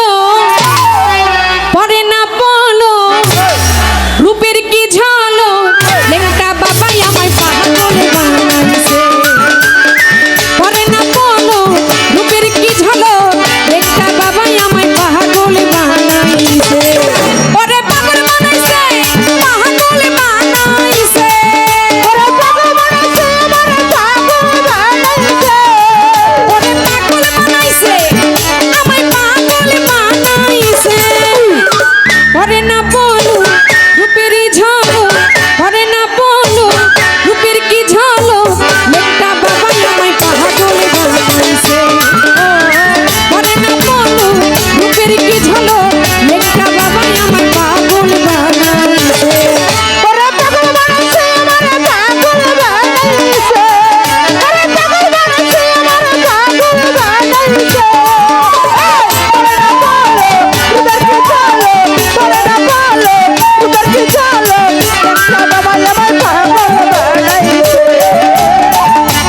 ঝালো পরে না বলো রূপের কি ঝালো লেংটা বাবাই আমায় পাগল বানাইছে পরে না বলো রূপের কি ঝালো লেংটা বাবাই আমায় পাগল বানাইছে ওরে পাগল বানাইছে পাগল বানাইছে ওরে পাগল বানাইছে আমারে পাগল বানাইছে ওরে পাগল বানাইছে আমায় পাগল বানাইছে পরে না বলো রূপের ঝালো পরে না বলো রূপের কি ঝালো লেংটা বাবাই আমায় পাগল বানাইছে পরে না বলো রূপের কি ঝালো লেংটা বাবাই আমায় পাগল বানাইছে ওরে পাগল বানাইছে আমারে পাগল বানাইছে ওরে পাগল বানাইছে আমারে পাগল বানাইছে পরে না বলো রূপের কি ঝালো পরে না বলো রূপের কি ঝালো লেংটা বাবাই আমায় পাগল বানাইছে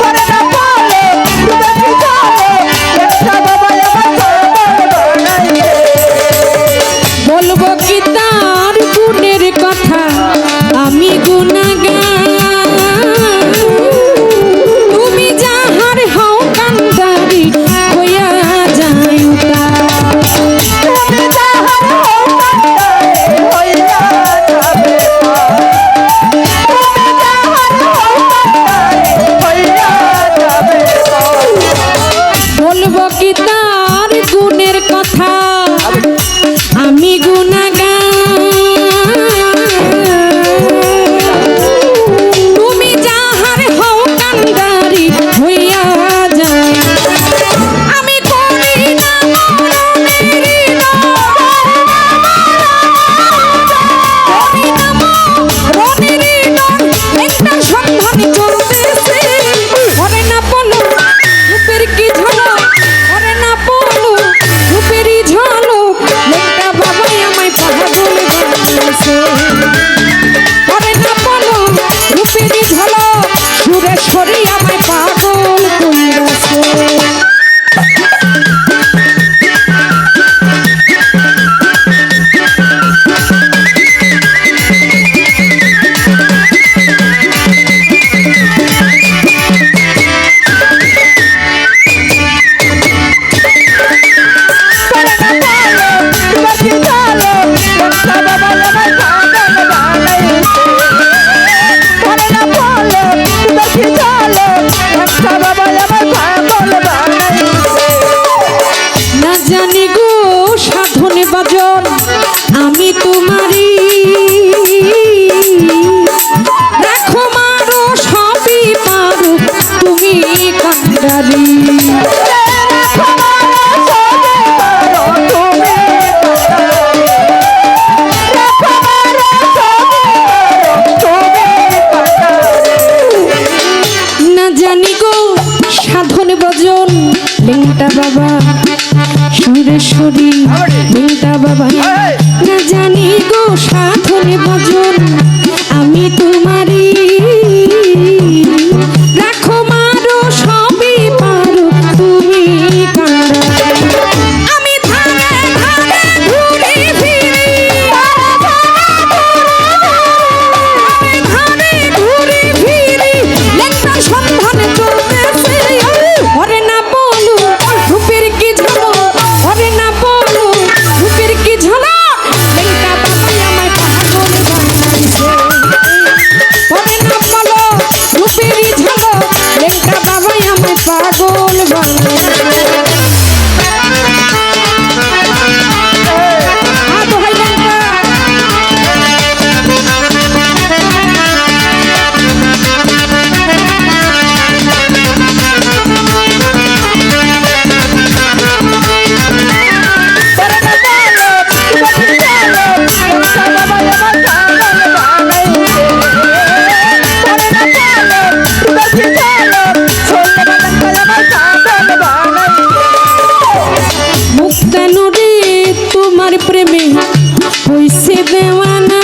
পরে না বলো রূপের কি ঝালো লেংটা বাবাই আমায় পাগল বানাইছে বলবো কি তার গুণের কথা আমি গুনাগার তুমি যাহার হও কান্দারি হইয়া যাই উতার তুমি যাহার হও কান্দারি হইয়া যাবে তুমি যাহার হও কান্দারি হইয়া যাবে বলবো কি তার গুণের কথা আমি তুমি যাহার হও কান্দারি হইয়া যায় আমি করি না মরণের একটা সন্ধান চলতেছে ওরে না বলো রূপের কি ঝালো ওরে না বলো রূপেরই ঝালো লেংটা বাবাই আমায় পাগল বানাইছে ওরে না বলো রূপেরই ঝালো সুরেশ্বরী আমায় পাগল কইরাছে না জানি গো সাধন বাজন আমি তোমারি রাখো মারো সবই পারো তুমি কান্ডারি না জানি গো সাধন ভজন লেংটা বাবা সুরেশ্বরী লেংটা বাবা না জানি গো সাধন ভজন আমি তোমারি রাখো মারো সবই পারো তুমি কান্ডারি আমি ধারে ধারে ঘুরি ফিরি আমি ধারে ঘুরি ফিরি লেংটার সন্ধান চলতেছে ওরে না বলো রূপের কি ঝালো ওরে না বলো রূপের কি ঝালো লেংটা বাবাই আমায় পাগল বানাইছে ওরে না বলো রূপেরই ঝালো লেংটা বাবাই আমায় পাগল বানাইছে মুক্তানুরে তোমার প্রেমে হইছে দেওয়ানা